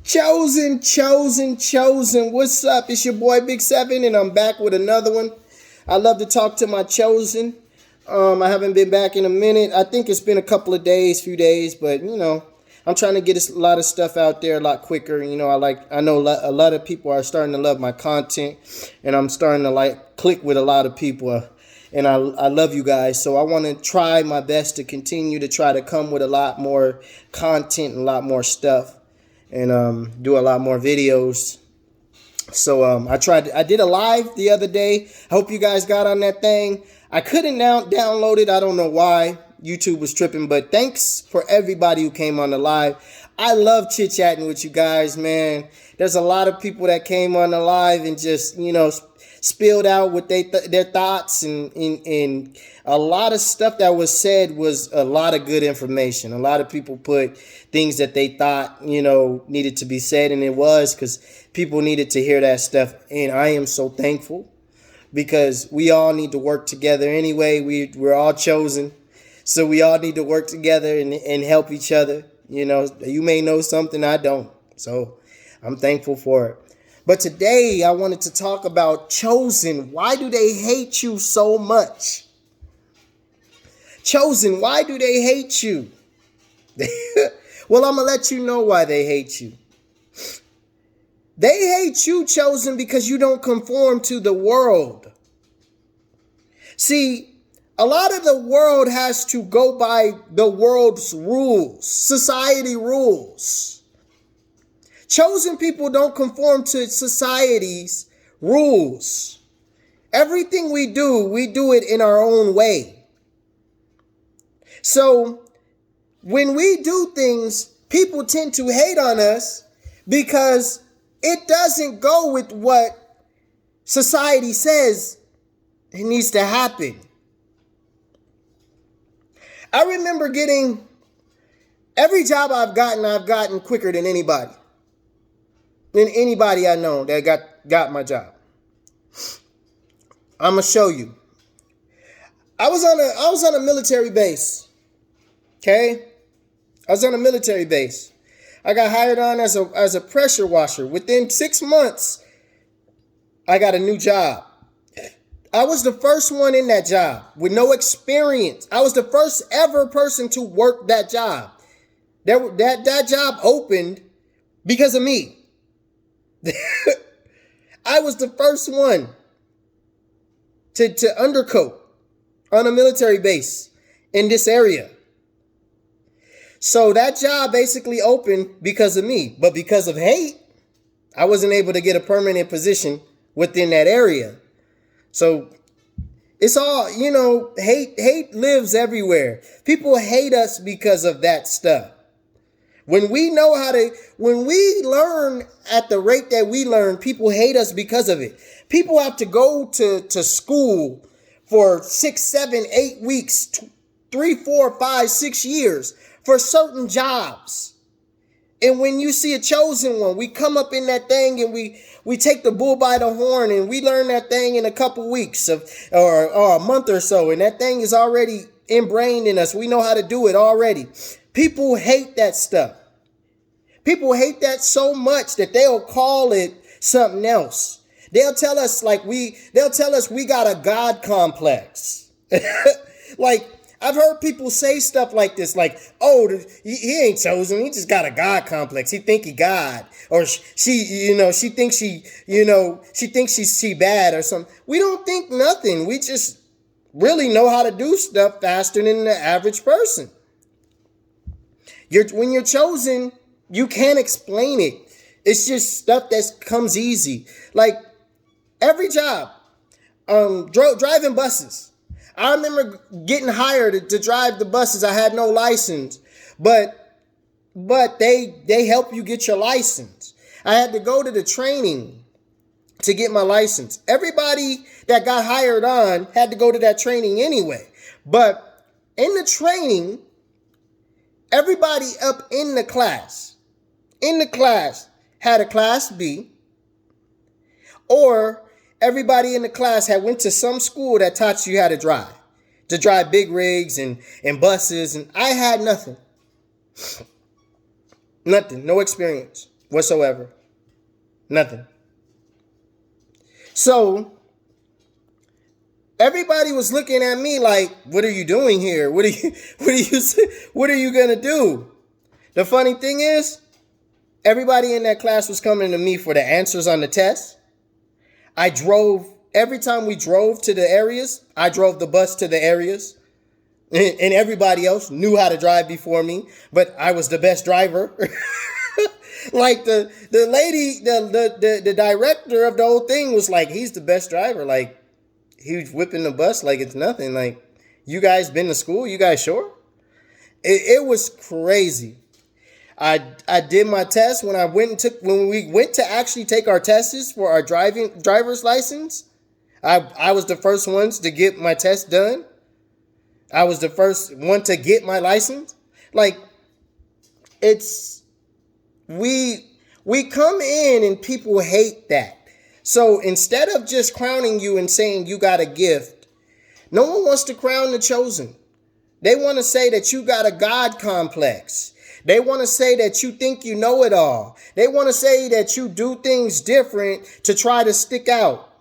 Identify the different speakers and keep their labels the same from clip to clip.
Speaker 1: Chosen, chosen, chosen. What's up? It's your boy Big Seven, and I'm back with another one. I love to talk to my chosen. I haven't been back in a minute. I think it's been a couple of days, few days, but I'm trying to get a lot of stuff out there a lot quicker. I know a lot of people are starting to love my content, and I'm starting to click with a lot of people. And I love you guys, so I want to try my best to continue to try to come with a lot more content and a lot more stuff, and do a lot more videos. So I did a live the other day. I hope you guys got on that thing. I couldn't now download it. I don't know why. YouTube was tripping, but thanks for everybody who came on the live. I love chit-chatting with you guys, man. There's a lot of people that came on the live and just, spilled out what their thoughts, and a lot of stuff that was said was a lot of good information. A lot of people put things that they thought, needed to be said, and it was because people needed to hear that stuff. And I am so thankful because we all need to work together anyway. We're all chosen. So we all need to work together and help each other. You may know something I don't. So I'm thankful for it. But today I wanted to talk about chosen. Why do they hate you so much? Chosen, why do they hate you? Well, I'm going to let you know why they hate you. They hate you, chosen, because you don't conform to the world. See, a lot of the world has to go by the world's rules, society rules. Chosen people don't conform to society's rules. Everything we do it in our own way. So when we do things, people tend to hate on us because it doesn't go with what society says it needs to happen. I remember getting every job I've gotten quicker than anybody. Than anybody I know that got my job. I'm gonna show you. I was on a military base. Okay? I was on a military base. I got hired on as a pressure washer. Within 6 months, I got a new job. I was the first one in that job with no experience. I was the first ever person to work that job. That job opened because of me. I was the first one to undercoat on a military base in this area. So that job basically opened because of me. But because of hate, I wasn't able to get a permanent position within that area. So it's all, hate lives everywhere. People hate us because of that stuff. When we learn at the rate that we learn, people hate us because of it. People have to go to school for 6, 7, 8 weeks, 3, 4, 5, 6 years for certain jobs. And when you see a chosen one, we come up in that thing and we take the bull by the horn and we learn that thing in a couple weeks or a month or so. And that thing is already ingrained in us. We know how to do it already. People hate that stuff. People hate that so much that they'll call it something else. They'll tell us we got a God complex. Like, I've heard people say stuff like this, like, oh, he ain't chosen. He just got a God complex. He think he God. Or she thinks she's bad or something. We don't think nothing. We just really know how to do stuff faster than the average person. When you're chosen, you can't explain it. It's just stuff that comes easy. Like every job, driving buses. I remember getting hired to drive the buses. I had no license, but they help you get your license. I had to go to the training to get my license. Everybody that got hired on had to go to that training anyway. But in the training, everybody up in the class had a class B, or everybody in the class had went to some school that taught you how to drive big rigs and buses. And I had nothing, no experience. whatsoever. Nothing. So everybody was looking at me like, what are you doing here? What are you going to do? The funny thing is, everybody in that class was coming to me for the answers on the test. Every time we drove to the areas, I drove the bus to the areas. And everybody else knew how to drive before me, but I was the best driver. Like the lady, the director of the whole thing was like, he's the best driver. Like, he was whipping the bus like it's nothing. Like, you guys been to school? You guys sure? It was crazy. I did my test when we went to actually take our tests for our driver's license. I was the first ones to get my test done. I was the first one to get my license. Like, we come in and people hate that. So instead of just crowning you and saying you got a gift, no one wants to crown the chosen. They want to say that you got a God complex. They want to say that you think you know it all. They want to say that you do things different to try to stick out.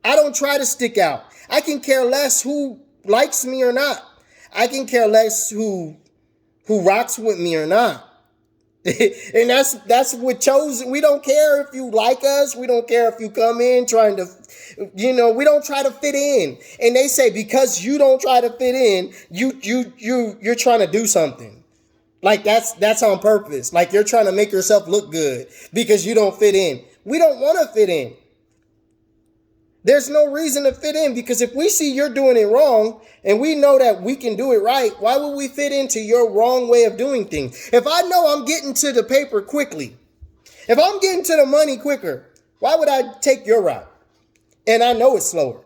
Speaker 1: I don't try to stick out. I can care less who likes me or not. I can care less who rocks with me or not. And that's what chosen. We don't care if you like us. We don't care if you come in trying to, we don't try to fit in. And they say because you don't try to fit in, you're trying to do something. Like that's on purpose. Like you're trying to make yourself look good because you don't fit in. We don't want to fit in. There's no reason to fit in, because if we see you're doing it wrong and we know that we can do it right, why would we fit into your wrong way of doing things? If I know I'm getting to the paper quickly, if I'm getting to the money quicker, why would I take your route? And I know it's slower.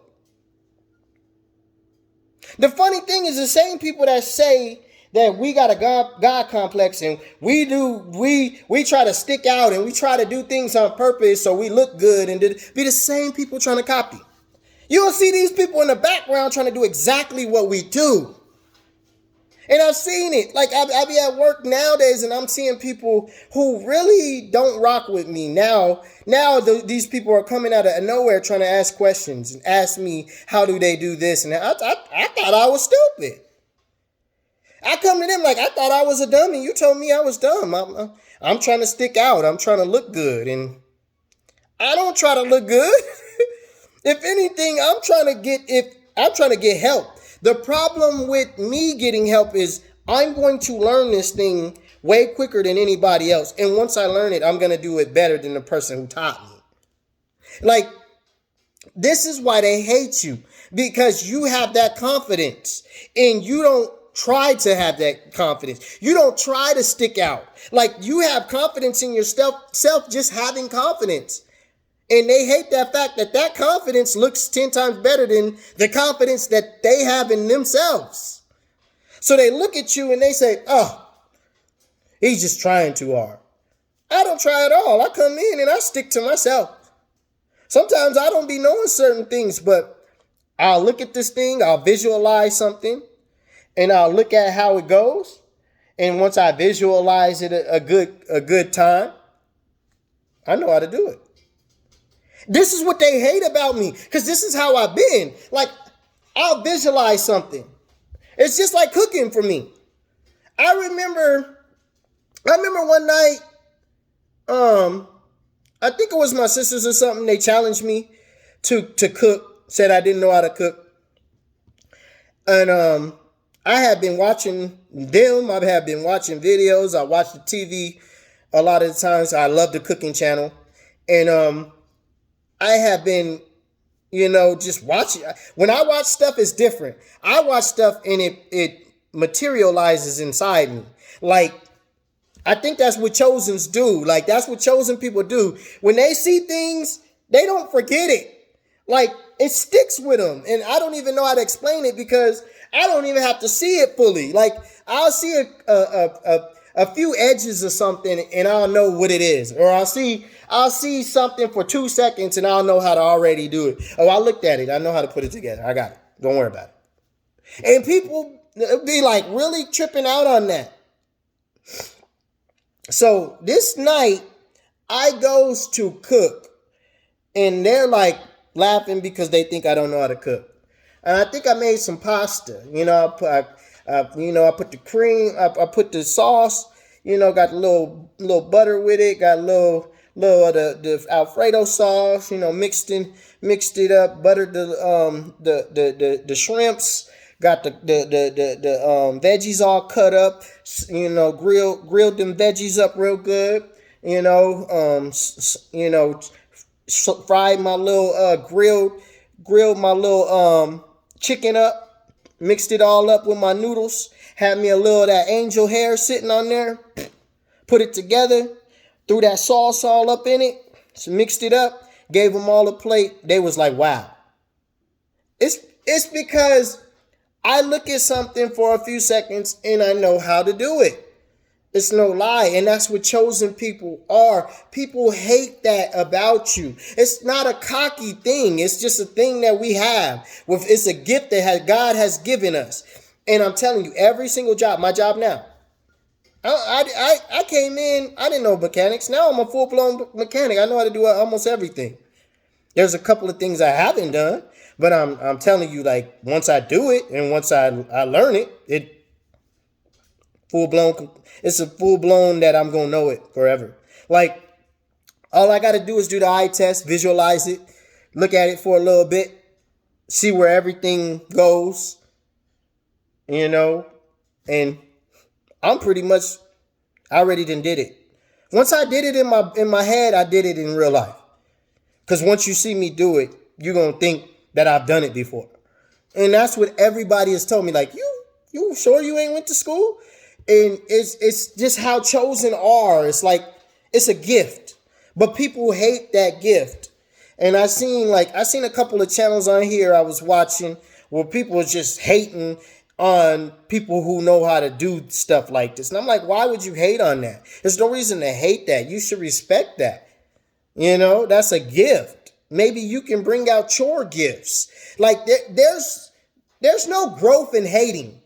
Speaker 1: The funny thing is the same people that say that we got a God complex and we try to stick out and we try to do things on purpose so we look good and be the same people trying to copy. You'll see these people in the background trying to do exactly what we do. And I've seen it. Like I be at work nowadays and I'm seeing people who really don't rock with me. Now these people are coming out of nowhere trying to ask questions and ask me how do they do this. And I thought I was stupid. I come to them like, I thought I was a dummy. You told me I was dumb. I'm trying to stick out. I'm trying to look good. And I don't try to look good. If anything, I'm trying to get help. The problem with me getting help is I'm going to learn this thing way quicker than anybody else. And once I learn it, I'm going to do it better than the person who taught me. Like, this is why they hate you, because you have that confidence and you don't try to have that confidence. You don't try to stick out. Like, you have confidence in yourself just having confidence. And they hate that fact that confidence looks 10 times better than the confidence that they have in themselves. So they look at you and they say, oh, he's just trying too hard. I don't try at all. I come in and I stick to myself. Sometimes I don't be knowing certain things, but I'll look at this thing, I'll visualize something, and I'll look at how it goes. And once I visualize it a good time, I know how to do it. This is what they hate about me, because this is how I've been. Like, I'll visualize something. It's just like cooking for me. I remember one night, I think it was my sisters or something, they challenged me to cook, said I didn't know how to cook. And I had been watching them. I have been watching videos. I watch the TV a lot of the times. I love the cooking channel. And I have been, just watching. When I watch stuff, it's different. I watch stuff and it materializes inside me. Like, I think that's what chosens do. Like, that's what chosen people do. When they see things, they don't forget it. Like, it sticks with them. And I don't even know how to explain it, because I don't even have to see it fully. Like, I'll see a few edges of something and I'll know what it is. Or I'll see something for 2 seconds and I'll know how to already do it. Oh, I looked at it. I know how to put it together. I got it. Don't worry about it. And people be like really tripping out on that. So this night, I goes to cook, and they're like laughing because they think I don't know how to cook. And I think I made some pasta. I put the cream, I put the sauce. Got a little butter with it. Got a little of the Alfredo sauce. Mixed it up. Buttered the shrimps. Got the veggies all cut up. Grilled them veggies up real good. You know, um, fried my little grilled my little chicken up, mixed it all up with my noodles, had me a little of that angel hair sitting on there, put it together, threw that sauce all up in it, mixed it up, gave them all a plate. They was like, wow. It's because I look at something for a few seconds and I know how to do it. It's no lie. And that's what chosen people are. People hate that about you. It's not a cocky thing. It's just a thing that we have. It's a gift that God has given us. And I'm telling you, every single job, my job now, I came in, I didn't know mechanics. Now I'm a full-blown mechanic. I know how to do almost everything. There's a couple of things I haven't done, but I'm telling you, like, once I do it and once I learn it, it's a full blown that I'm gonna know it forever. Like, all I gotta do is do the eye test, visualize it, look at it for a little bit, see where everything goes, and I'm pretty much I already done did it. Once I did it in my head, I did it in real life. Because once you see me do it, you're gonna think that I've done it before. And that's what everybody has told me. Like, you sure you ain't went to school? And it's just how chosen are. It's like, it's a gift. But people hate that gift. And I seen a couple of channels on here I was watching where people was just hating on people who know how to do stuff like this. And I'm like, why would you hate on that? There's no reason to hate that. You should respect that. That's a gift. Maybe you can bring out your gifts. Like, there's no growth in hating.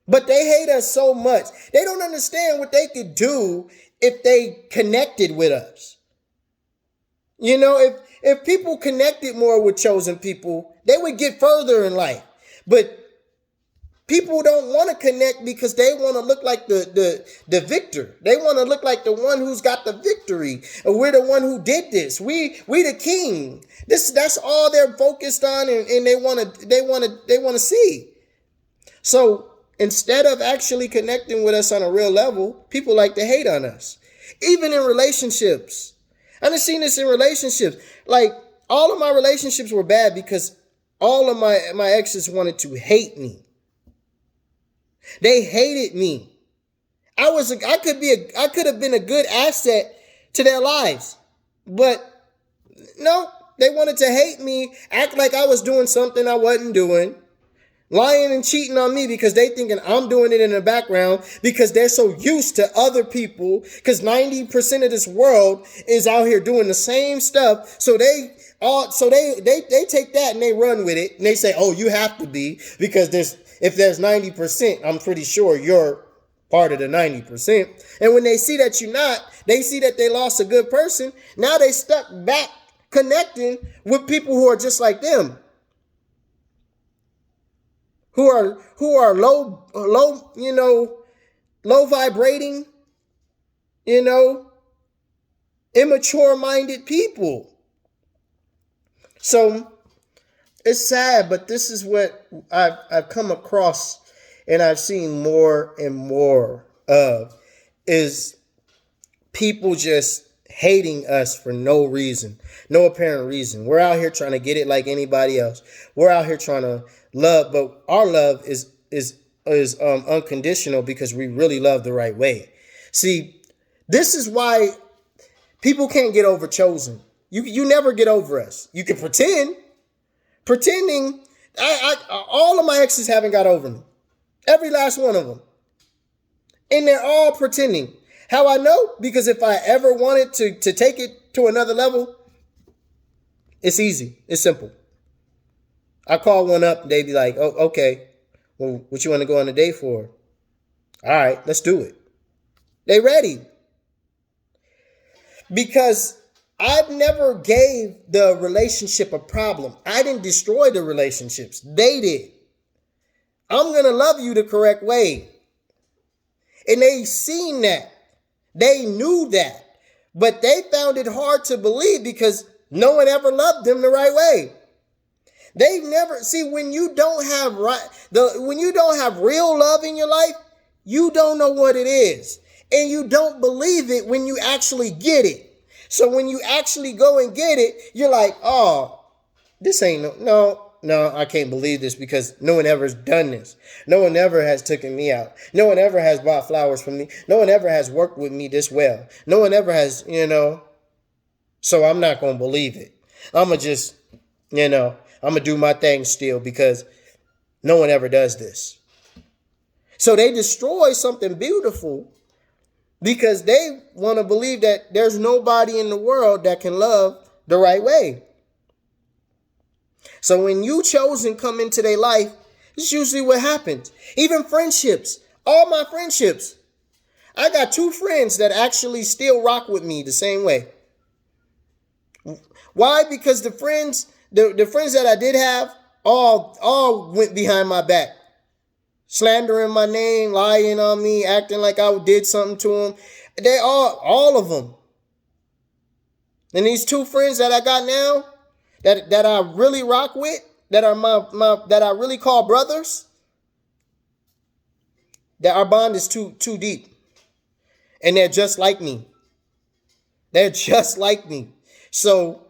Speaker 1: But they hate us so much. They don't understand what they could do if they connected with us. If people connected more with chosen people, they would get further in life. But people don't want to connect because they want to look like the victor. They want to look like the one who's got the victory. We're the one who did this. We the king. That's all they're focused on, and they want to see. So instead of actually connecting with us on a real level, people like to hate on us. Even in relationships. I've seen this in relationships. Like, all of my relationships were bad because all of my exes wanted to hate me. They hated me. I could have been a good asset to their lives. But no, they wanted to hate me, act like I was doing something I wasn't doing. Lying and cheating on me because they thinking I'm doing it in the background because they're so used to other people, because 90% of this world is out here doing the same stuff. So they take that and they run with it and they say, oh, you have to be, because if there's 90%, I'm pretty sure you're part of the 90%. And when they see that you're not, they see that they lost a good person. Now they stuck back connecting with people who are just like them. Who are low, low vibrating, immature minded people. So it's sad, but this is what I've come across and I've seen more and more of, is people just hating us for no reason, no apparent reason. We're out here trying to get it like anybody else. We're out here trying to love, but our love is unconditional because we really love the right way. See, this is why people can't get over chosen. You never get over us. You can pretending. All of my exes haven't got over me. Every last one of them. And they're all pretending. How I know? Because if I ever wanted to take it to another level, it's easy. It's simple. I call one up, they be like, oh, okay, well, what you want to go on a date for? All right, let's do it. They ready. Because I never gave the relationship a problem. I didn't destroy the relationships. They did. I'm going to love you the correct way. And they seen that. They knew that. But they found it hard to believe because no one ever loved them the right way. They never see when you don't have when you don't have real love in your life, you don't know what it is. And you don't believe it when you actually get it. So when you actually go and get it, you're like, oh, this ain't no, I can't believe this because no one ever has done this. No one ever has taken me out. No one ever has bought flowers for me. No one ever has worked with me this well. No one ever has, so I'm not going to believe it. I'm going to just, I'm going to do my thing still because no one ever does this. So they destroy something beautiful because they want to believe that there's nobody in the world that can love the right way. So when you chosen come into their life, it's usually what happens. Even friendships, all my friendships. I got 2 friends that actually still rock with me the same way. Why? Because the friends that I did have all went behind my back. Slandering my name, lying on me, acting like I did something to them. They all of them. And these 2 friends that I got now, that I really rock with, that are that I really call brothers, that our bond is too deep. And they're just like me. They're just like me. So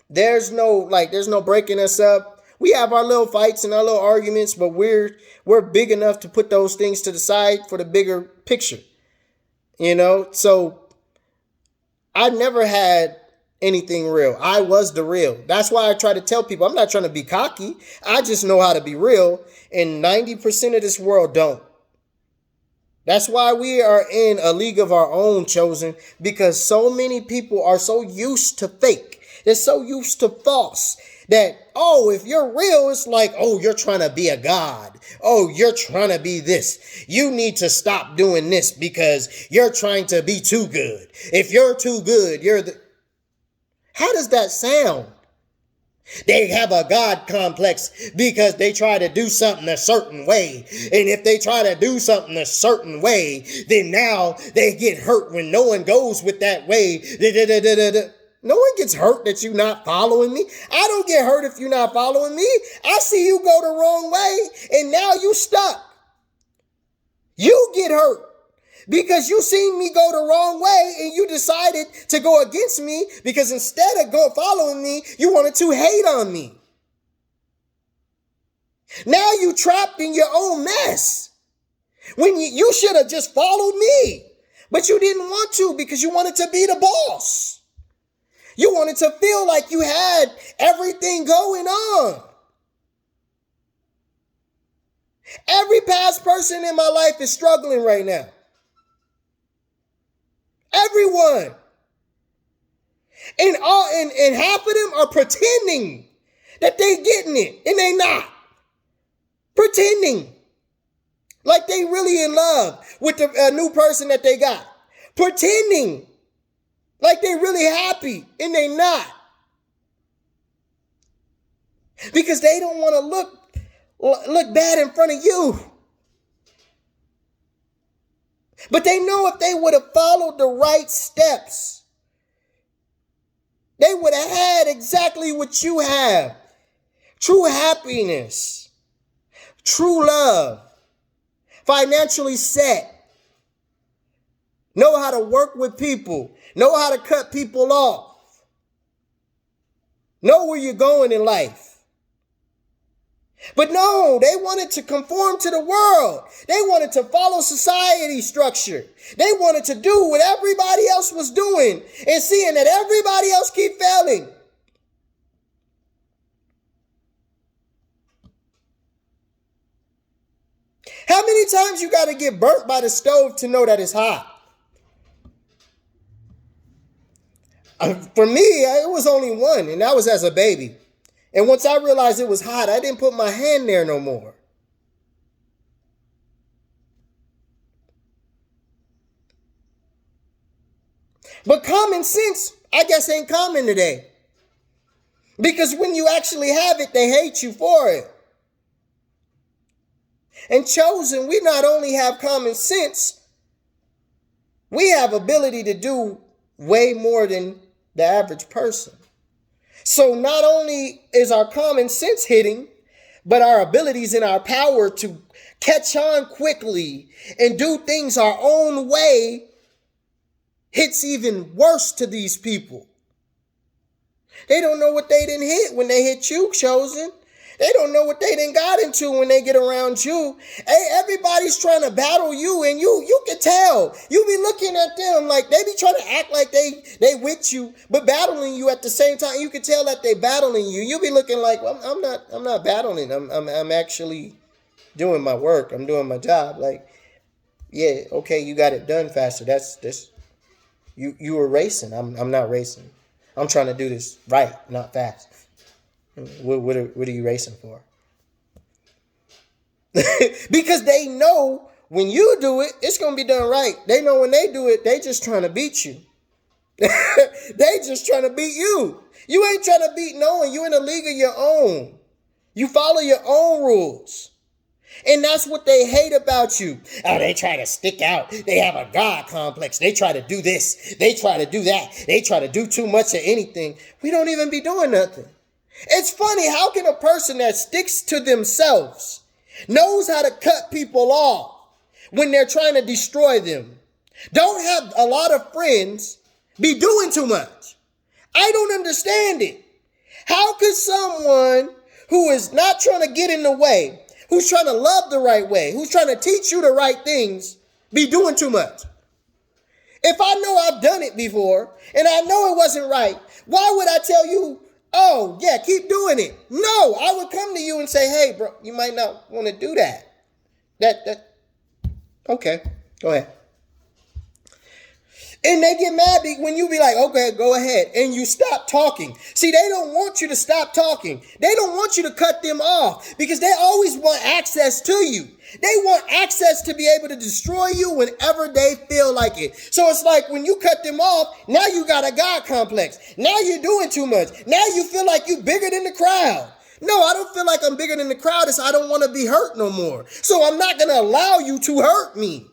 Speaker 1: there's no breaking us up. We have our little fights and our little arguments, but we're big enough to put those things to the side for the bigger picture. So I never had anything real. I was the real. That's why I try to tell people I'm not trying to be cocky. I just know how to be real. And 90% of this world don't. That's why we are in a league of our own, chosen, because so many people are so used to fake. They're so used to false that, if you're real, it's like, you're trying to be a god. You're trying to be this. You need to stop doing this because you're trying to be too good. If you're too good, How does that sound? They have a God complex because they try to do something a certain way. And if they try to do something a certain way, then now they get hurt when no one goes with that way. No one gets hurt that you're not following me. I don't get hurt if you're not following me. I see you go the wrong way and now you stuck. You get hurt because you seen me go the wrong way and you decided to go against me because instead of following me, you wanted to hate on me. Now you trapped in your own mess. When you should have just followed me, but you didn't want to because you wanted to be the boss. You wanted to feel like you had everything going on. Every past person in my life is struggling right now. Everyone. And half of them are pretending that they getting it and they not. Pretending like they really in love with the new person that they got. Pretending like they really happy and they not. Because they don't want to look bad in front of you. But they know if they would have followed the right steps, they would have had exactly what you have. True happiness, true love, financially set, know how to work with people, know how to cut people off, know where you're going in life. But no, they wanted to conform to the world. They wanted to follow society structure. They wanted to do what everybody else was doing and seeing that everybody else keep failing. How many times you got to get burnt by the stove to know that it's hot? For me, it was only one, and that was as a baby. And once I realized it was hot, I didn't put my hand there no more. But common sense, I guess, ain't common today. Because when you actually have it, they hate you for it. And chosen, we not only have common sense, we have ability to do way more than the average person. So not only is our common sense hitting, but our abilities and our power to catch on quickly and do things our own way hits even worse to these people. They don't know what they didn't hit when they hit you, chosen. They don't know what they done got into when they get around you. Hey, everybody's trying to battle you, and you can tell. You be looking at them like they be trying to act like they with you, but battling you at the same time. You can tell that they battling you. You be looking like, well, I'm not battling. I'm actually doing my work. I'm doing my job. Like, yeah, okay, you got it done faster. That's you were racing. I'm not racing. I'm trying to do this right, not fast. What are you racing for? Because they know when you do it, it's going to be done right. They know when they do it, they just trying to beat you. They just trying to beat you. You ain't trying to beat no one. You in a league of your own. You follow your own rules. And that's what they hate about you. Oh, they try to stick out. They have a God complex. They try to do this. They try to do that. They try to do too much of anything. We don't even be doing nothing. It's funny, how can a person that sticks to themselves, knows how to cut people off when they're trying to destroy them, don't have a lot of friends, be doing too much? I don't understand it. How could someone who is not trying to get in the way, who's trying to love the right way, who's trying to teach you the right things, be doing too much? If I know I've done it before and I know it wasn't right, why would I tell you, oh, yeah, keep doing it? No, I would come to you and say, hey, bro, you might not want to do that. Okay, go ahead. And they get mad when you be like, okay, go ahead. And you stop talking. See, they don't want you to stop talking. They don't want you to cut them off because they always want access to you. They want access to be able to destroy you whenever they feel like it. So it's like when you cut them off, now you got a God complex. Now you're doing too much. Now you feel like you're bigger than the crowd. No, I don't feel like I'm bigger than the crowd. It's I don't want to be hurt no more. So I'm not going to allow you to hurt me.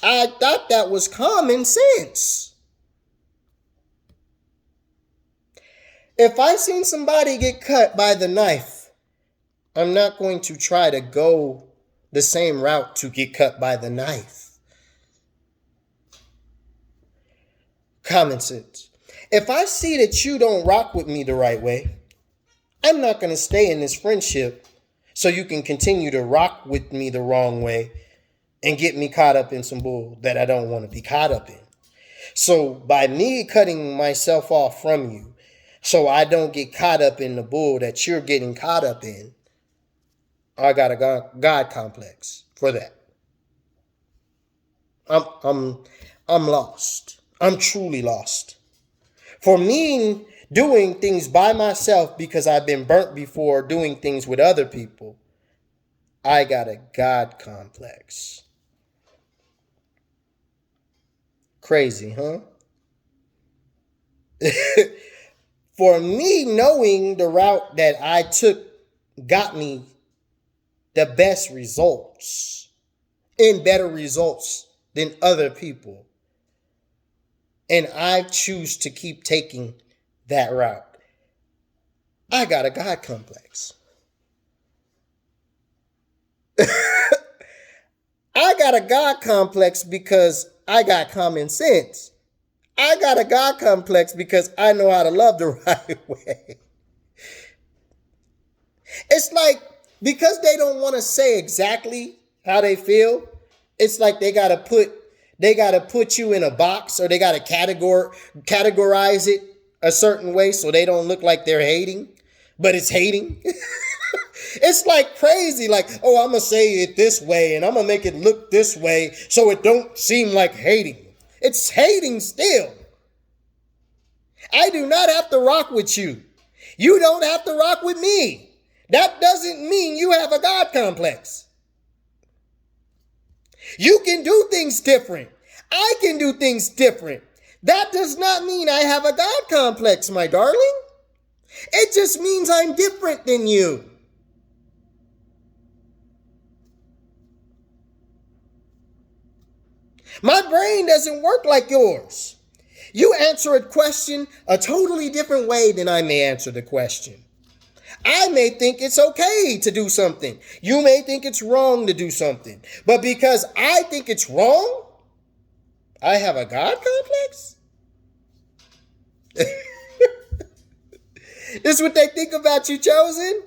Speaker 1: I thought that was common sense. If I seen somebody get cut by the knife, I'm not going to try to go the same route to get cut by the knife. Common sense. If I see that you don't rock with me the right way, I'm not going to stay in this friendship so you can continue to rock with me the wrong way and get me caught up in some bull that I don't want to be caught up in. So by me cutting myself off from you, so I don't get caught up in the bull that you're getting caught up in, I got a God complex for that. I'm lost. I'm truly lost. For me doing things by myself because I've been burnt before doing things with other people, I got a God complex. Crazy, huh? For me, knowing the route that I took got me the best results and better results than other people. And I choose to keep taking that route. I got a God complex. I got a God complex because I got common sense. I got a God complex because I know how to love the right way. It's like, because they don't want to say exactly how they feel, it's like they got to put you in a box, or they got to categorize it a certain way so they don't look like they're hating, but it's hating. It's like crazy, like, oh, I'm going to say it this way and I'm going to make it look this way so it don't seem like hating. It's hating still. I do not have to rock with you. You don't have to rock with me. That doesn't mean you have a God complex. You can do things different. I can do things different. That does not mean I have a God complex, my darling. It just means I'm different than you. My brain doesn't work like yours. You answer a question a totally different way than I may answer the question. I may think it's okay to do something. You may think it's wrong to do something. But because I think it's wrong, I have a God complex? This is what they think about you, Chosen.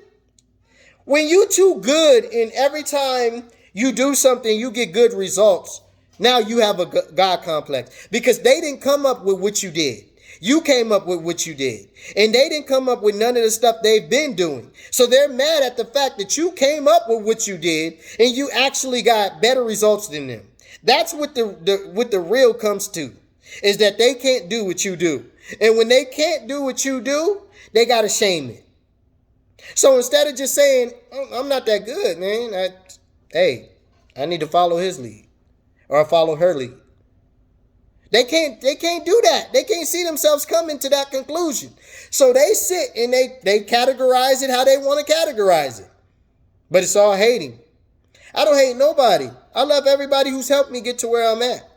Speaker 1: When you too good and every time you do something, you get good results, now you have a God complex. Because they didn't come up with what you did. You came up with what you did. And they didn't come up with none of the stuff they've been doing. So they're mad at the fact that you came up with what you did and you actually got better results than them. That's what the real comes to, is that they can't do what you do. And when they can't do what you do, they got to shame it. So instead of just saying, oh, I'm not that good, man. I need to follow his lead or follow her lead. They can't do that. They can't see themselves coming to that conclusion. So they sit and they categorize it how they want to categorize it. But it's all hating. I don't hate nobody. I love everybody who's helped me get to where I'm at.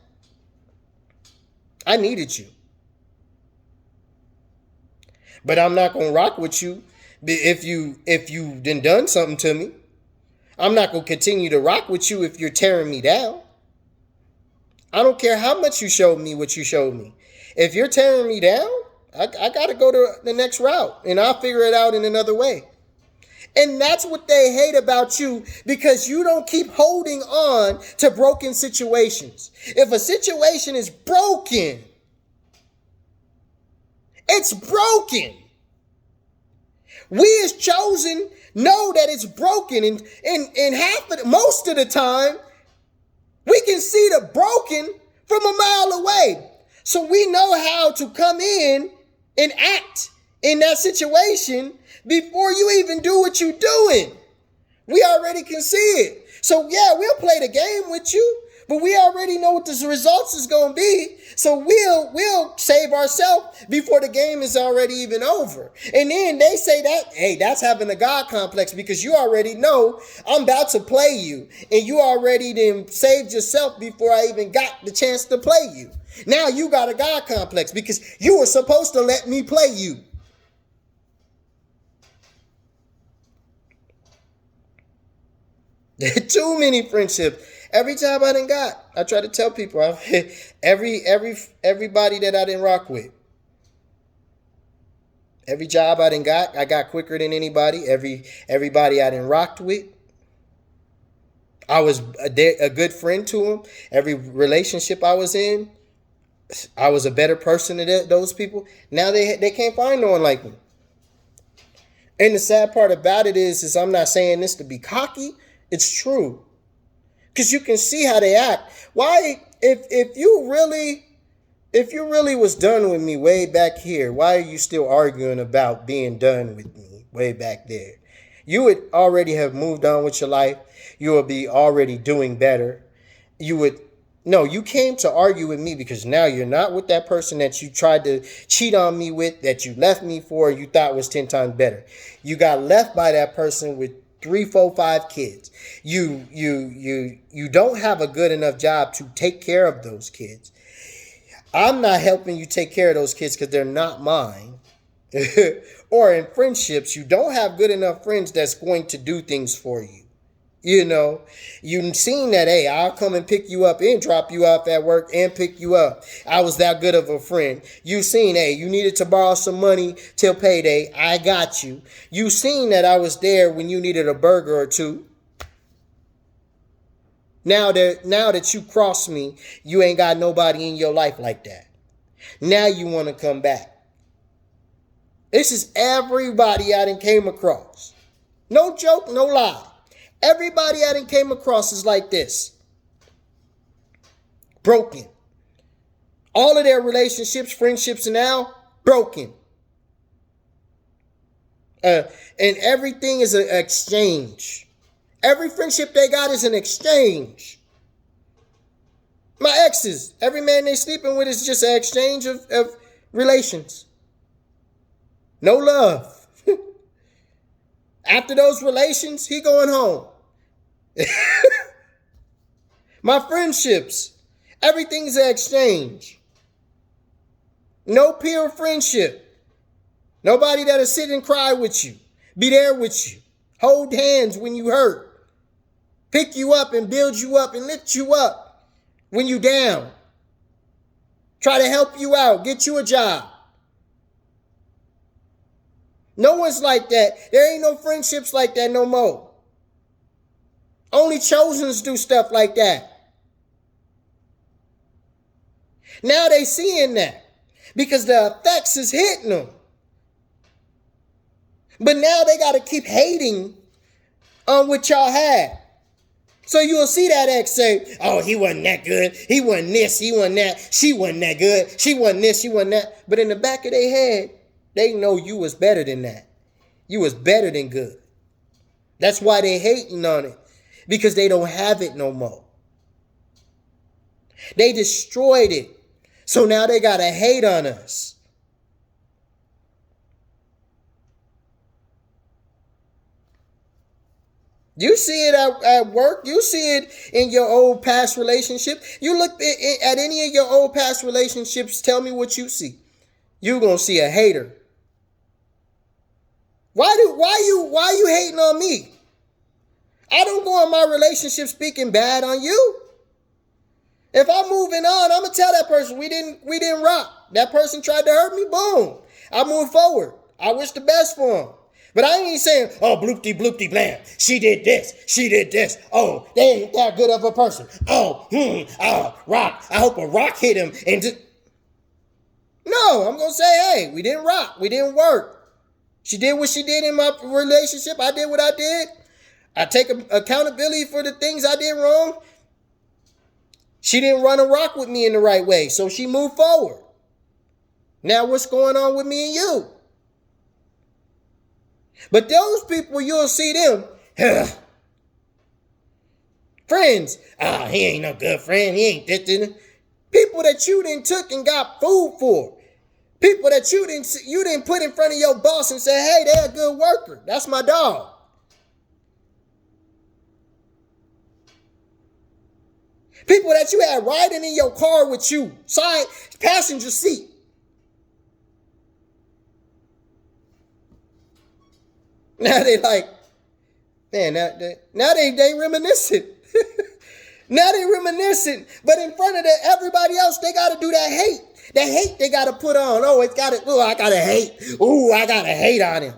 Speaker 1: I needed you. But I'm not going to rock with you if you done something to me. I'm not going to continue to rock with you if you're tearing me down. I don't care how much you showed me what you showed me. If you're tearing me down, I got to go to the next route and I'll figure it out in another way. And that's what they hate about you, because you don't keep holding on to broken situations. If a situation is broken, it's broken. We as chosen know that it's broken, and most of the time, we can see the broken from a mile away. So we know how to come in and act in that situation before you even do what you're doing. We already can see it. So yeah, we'll play the game with you, but we already know what the results is going to be. So we'll save ourselves before the game is already even over. And then they say that, hey, that's having a God complex, because you already know I'm about to play you. And you already then saved yourself before I even got the chance to play you. Now you got a God complex because you were supposed to let me play you. Too many friendships. Every job I done got, I try to tell people, everybody that I didn't rock with. Every job I done got, I got quicker than anybody. Everybody I done rocked with, I was a good friend to them. Every relationship I was in, I was a better person to those people. Now they can't find no one like me. And the sad part about it is I'm not saying this to be cocky. It's true. Because you can see how they act. Why, if you really was done with me way back here, why are you still arguing about being done with me way back there? You would already have moved on with your life. You would be already doing better. You came to argue with me because now you're not with that person that you tried to cheat on me with, that you left me for, you thought was 10 times better. You got left by that person with 3, 4, 5 kids. You don't have a good enough job to take care of those kids. I'm not helping you take care of those kids because they're not mine. Or in friendships, you don't have good enough friends that's going to do things for you. You know, you've seen that, hey, I'll come and pick you up and drop you off at work and pick you up. I was that good of a friend. You've seen, hey, you needed to borrow some money till payday. I got you. You've seen that I was there when you needed a burger or two. Now that you crossed me, you ain't got nobody in your life like that. Now you want to come back. This is everybody I done came across. No joke, no lie. Everybody I done came across is like this. Broken. All of their relationships, friendships now, broken. And everything is an exchange. Every friendship they got is an exchange. My exes, every man they sleeping with is just an exchange of relations. No love. After those relations, he going home. My friendships, everything's an exchange. No pure friendship. Nobody that'll sit and cry with you, be there with you, hold hands when you hurt, pick you up and build you up and lift you up when you down, try to help you out, get you a job. No one's like that. There ain't no friendships like that no more. Only chosens do stuff like that. Now they seeing that because the effects is hitting them. But now they got to keep hating on what y'all had. So you'll see that ex say, oh, he wasn't that good. He wasn't this. He wasn't that. She wasn't that good. She wasn't this. She wasn't that. But in the back of their head, they know you was better than that. You was better than good. That's why they hating on it. Because they don't have it no more. They destroyed it. So now they got to hate on us. You see it at work. You see it in your old past relationship. You look at any of your old past relationships. Tell me what you see. You're going to see a hater. Why you hating on me? I don't go in my relationship speaking bad on you. If I'm moving on, I'm going to tell that person we didn't rock. That person tried to hurt me. Boom. I move forward. I wish the best for him. But I ain't saying, oh, bloopty, bloopty, blam. She did this. She did this. Oh, they ain't that good of a person. Oh, rock. I hope a rock hit him. And no, I'm going to say, hey, we didn't rock. We didn't work. She did what she did in my relationship. I did what I did. I take accountability for the things I did wrong. She didn't run a rock with me in the right way, so she moved forward. Now what's going on with me and you? But those people, you'll see them. Friends. He ain't no good friend. He ain't this. People that you done took and got food for. People that you didn't put in front of your boss and say, hey, they're a good worker. That's my dog. People that you had riding in your car with you, side passenger seat. Now they like, man, now they reminiscent. Now they reminiscent. But in front of everybody else, they got to do that hate. That hate they got to put on. Oh, I got to hate. Ooh, I got to hate on him.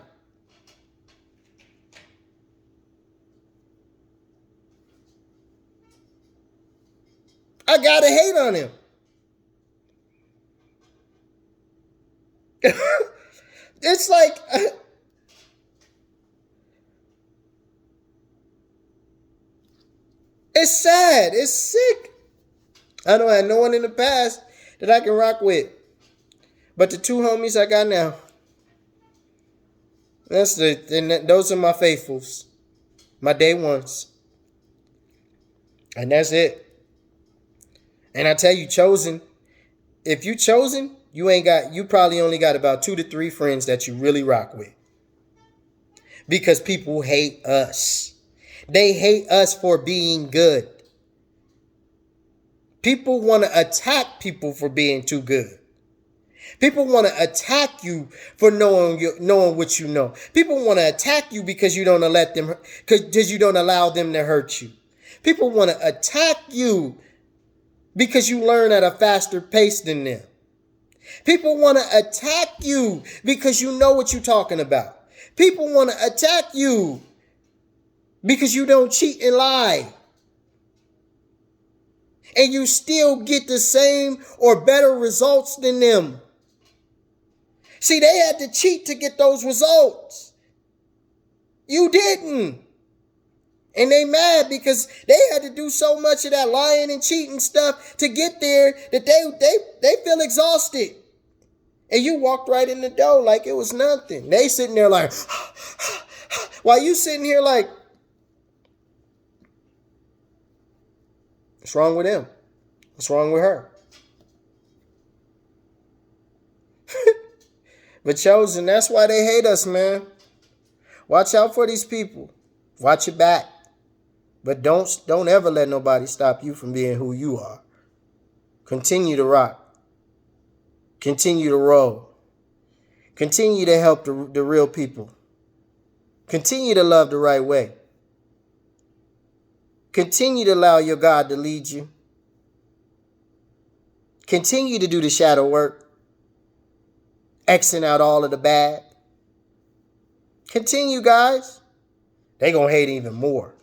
Speaker 1: I got to hate on him. It's like... It's sad. It's sick. I don't have no one in the past that I can rock with. But the two homies I got now. Those are my faithfuls. My day ones. And that's it. And I tell you, chosen. If you chosen, you probably only got about 2 to 3 friends that you really rock with. Because people hate us. They hate us for being good. People want to attack people for being too good. People want to attack you for knowing what you know. People want to attack you because you don't allow them to hurt you. People want to attack you because you learn at a faster pace than them. People want to attack you because you know what you're talking about. People want to attack you because you don't cheat and lie. And you still get the same or better results than them. See, they had to cheat to get those results. You didn't. And they mad because they had to do so much of that lying and cheating stuff to get there that they feel exhausted. And you walked right in the door like it was nothing. They sitting there like, while you sitting here like, what's wrong with them? What's wrong with her? But Chosen, that's why they hate us, man. Watch out for these people. Watch your back. But don't ever let nobody stop you from being who you are. Continue to rock. Continue to roll. Continue to help the real people. Continue to love the right way. Continue to allow your God to lead you. Continue to do the shadow work. Xing out all of the bad. Continue, guys. They gonna hate even more.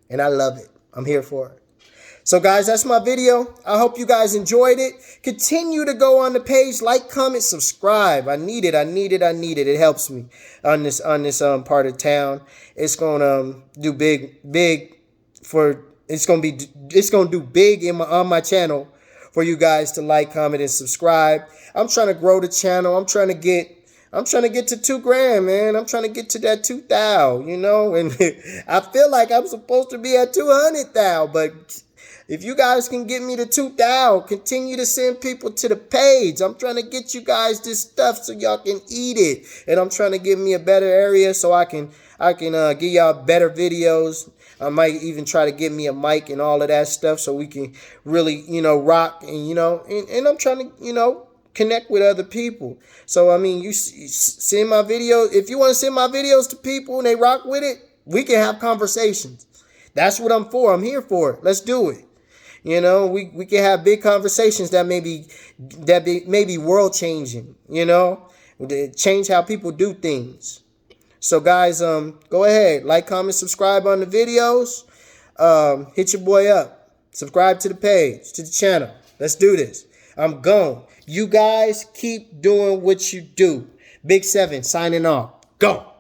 Speaker 1: And I love it. I'm here for it. So, guys, that's my video. I hope you guys enjoyed it. Continue to go on the page, like, comment, subscribe. I need it. It helps me on this part of town. It's gonna do big for. It's gonna do big on my channel for you guys to like, comment, and subscribe. I'm trying to grow the channel. I'm trying to get to 2 grand, man. I'm trying to get to that 2,000, you know, and I feel like I'm supposed to be at 200,000, but if you guys can get me to 2,000, continue to send people to the page. I'm trying to get you guys this stuff so y'all can eat it, and I'm trying to get me a better area so I can give y'all better videos. I might even try to get me a mic and all of that stuff so we can really, rock and, and I'm trying to, connect with other people. So, I mean, you send my videos. If you want to send my videos to people and they rock with it, we can have conversations. That's what I'm for. I'm here for it. Let's do it. We can have big conversations that may be world changing, change how people do things. So, guys, go ahead, like, comment, subscribe on the videos. Hit your boy up. Subscribe to the page, to the channel. Let's do this. I'm gone. You guys keep doing what you do. Big 7 signing off. Go.